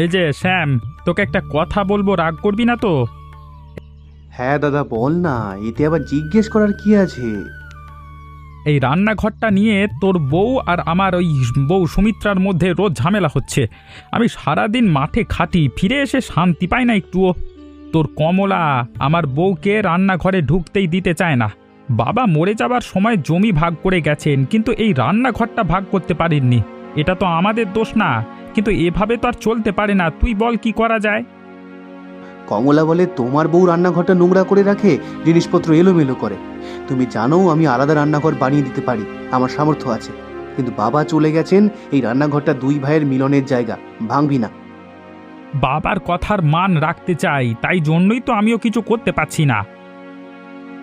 এই যে শ্যাম, তোকে একটা কথা বলবো, রাগ করবি না তো? হ্যাঁ দাদা, বল না, এতে আবার জিজ্ঞেস করার কি আছে? এই রান্নাঘরটা নিয়ে তোর বউ আর আমার ওই বউ সুমিত্রার মধ্যে রোজ ঝামেলা হচ্ছে। আমি সারাদিন মাঠে খাটি, ফিরে এসে শান্তি পাই না একটুও। তোর কমলা আমার বউকে রান্নাঘরে ঢুকতেই দিতে চায় না। বাবা মরে যাবার সময় জমি ভাগ করে গেছেন, কিন্তু এই রান্নাঘরটা ভাগ করতে পারেননি। এটা তো আমাদের দোষ না, কিন্তু এভাবে তো আর চলতে পারে না। তুই বল কি করা যায়? কমলা বলে তোমার বউ রান্নাঘরটা নোংরা করে রাখে, জিনিসপত্র এলোমেলো করে। তুমি জানো আমি আলাদা রান্নাঘর বানিয়ে দিতে পারি, আমার সামর্থ্য আছে। কিন্তু বাবা চলে গেছেন, এই রান্নাঘরটা দুই ভাইয়ের মিলনের জায়গা, ভাঙবি না। বাবার কথার মান রাখতে চাই, তাই জন্যই তো আমিও কিছু করতে পারছি না।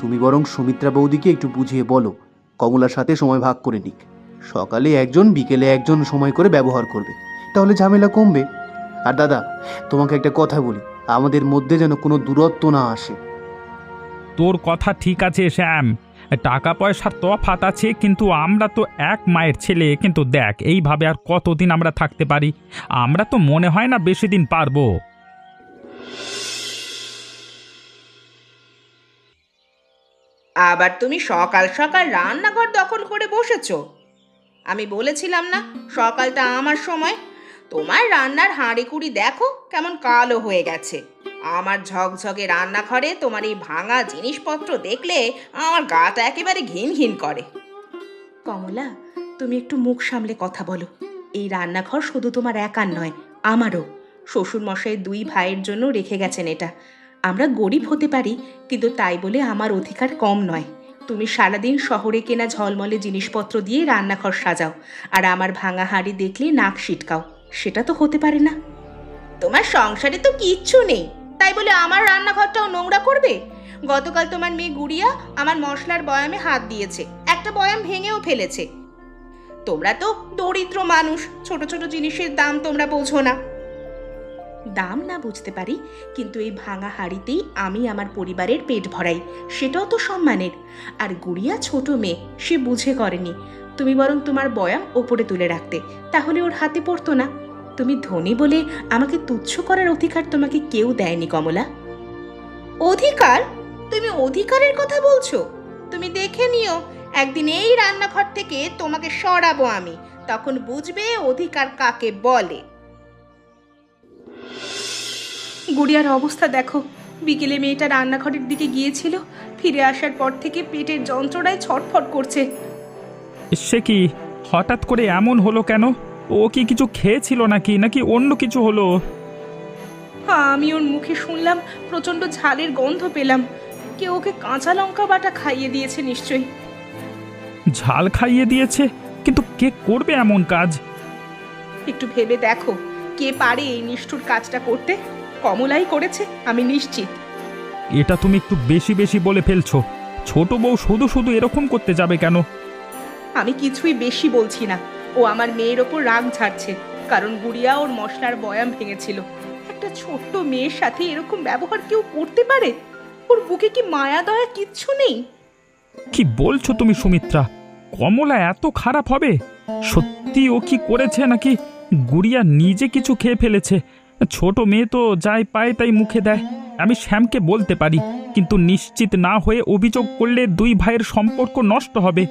তুমি বরং সুমিত্রা বৌদিকে একটু বুঝিয়ে বলো, কমলার সাথে সময় ভাগ করে নিক। সকালে একজন, বিকেলে একজন সময় করে ব্যবহার করবে, তাহলে ঝামেলা কমবে। আর দাদা, তোমাকে একটা কথা বলি, আমাদের মধ্যে যেন কোনো দূরত্ব না আসে। তোর কথা ঠিক আছে শ্যাম, টাকা পয়সার তফাৎ আছে, কিন্তু আমরা তো এক মায়ের ছেলে। কিন্তু দেখ, এইভাবে আর কতদিন আমরা থাকতে পারি? আমরা তো মনে হয় না বেশি দিন পারবো। আবার তুমি সকাল সকাল রান্নাঘর দখল করে বসেছো। আমি বলেছিলাম না সকালটা আমার সময়? তোমার রান্নার হাঁড়িকুড়ি দেখো কেমন কালো হয়ে গেছে। আমার ঝকঝকে রান্নাঘরে তোমার এই ভাঙা জিনিসপত্র দেখলে আমার গাটা একেবারে ঘিন ঘিন করে। কমলা, তুমি একটু মুখ সামলে কথা বলো। এই রান্নাঘর শুধু তোমার একার নয়, আমারও। শ্বশুরমশাই দুই ভাইয়ের জন্য রেখে গেছেন এটা। আমরা গরিব হতে পারি, কিন্তু তাই বলে আমার অধিকার কম নয়। তুমি সারাদিন শহরে কেনা ঝলমলে জিনিসপত্র দিয়ে রান্নাঘর সাজাও, আর আমার ভাঙা হাঁড়ি দেখলে নাক সিটকাও। সেটা তো হতে পারে না। তোমার সংসারে তো কিচ্ছু নেই, তাই বলে আমার রান্নাঘরটাও নোংরা করবে? গতকাল তোমার মেয়ে গুড়িয়া আমার মশলার বয়ামে হাত দিয়েছে, একটা বয়াম ভেঙেও ফেলেছে। তোমরা তো দরিদ্র মানুষ, ছোট ছোট জিনিসের দাম তোমরা বোঝো না। দাম না বুঝতে পারি, কিন্তু এই ভাঙা হাঁড়িতেই আমি আমার পরিবারের পেট ভরাই, সেটাও তো সম্মানের। আর গুড়িয়া ছোট মেয়ে, সে বুঝে করেনি। তুমি বরং তোমার বয়াম ওপরে তুলে রাখতে, তাহলে ওর হাতে পড়তো না। তুমি ধনী বলে আমাকে তুচ্ছ করার অধিকার তোমাকে কেউ দেয়নি কমলা। অধিকার? তুমি অধিকারের কথা বলছো? তুমি দেখে নিও, একদিন এই রান্নাঘর থেকে তোমাকে সরাবো আমি, তখন বুঝবে অধিকার কাকে বলে। গুড়িয়ার অবস্থা দেখো। বিকেলে মেয়েটা রান্নাঘরের দিকে গিয়েছিল, ফিরে আসার পর থেকে পেটের যন্ত্রণায় ছটফট করছে। সে কি, হঠাৎ করে এমন হলো কেন? ও কি কিছু খেয়েছিল নাকি, নাকি অন্য কিছু হলো? হ্যাঁ, আমি ওর মুখে শুনলাম প্রচণ্ড ঝালের গন্ধ পেলাম। কেউ ওকে কাঁচা লঙ্কা বাটা খাইয়ে দিয়েছে নিশ্চয়ই। ঝাল খাইয়ে দিয়েছে? কিন্তু কে করবে এমন কাজ? একটু ভেবে দেখো, কে পারে এই নিষ্ঠুর কাজটা করতে? কমলাই করেছে, আমি নিশ্চিত। এটা তুমি একটু বেশি বেশি বলে ফেলছো। ছোট বউ শুধু শুধু এরকম করতে যাবে কেন? আমি কিছুই বেশি বলছি না। ও আমার মেয়ের ওপর রাগ ঝাড়ছে, কারণ গুড়িয়া ওর মশলার বয়াম ভেঙেছিল। একটা ছোট্ট মেয়ের সাথে এরকম ব্যবহার কেউ করতে পারে? ওর বুকে কি মায়া দয়া কিচ্ছু নেই? কি বলছো তুমি সুমিত্রা? কমলা এত খারাপ হবে? সত্যি ও কি করেছে, নাকি গুড়িয়া নিজে কিছু খেয়ে ফেলেছে? ছোট মেয়ে তো যাই পায় তাই মুখে দেয়। আমি শ্যামকে বলতে পারি, কিন্তু নিশ্চিত না হয়ে অভিযোগ করলে দুই ভাইয়ের সম্পর্ক নষ্ট হবে।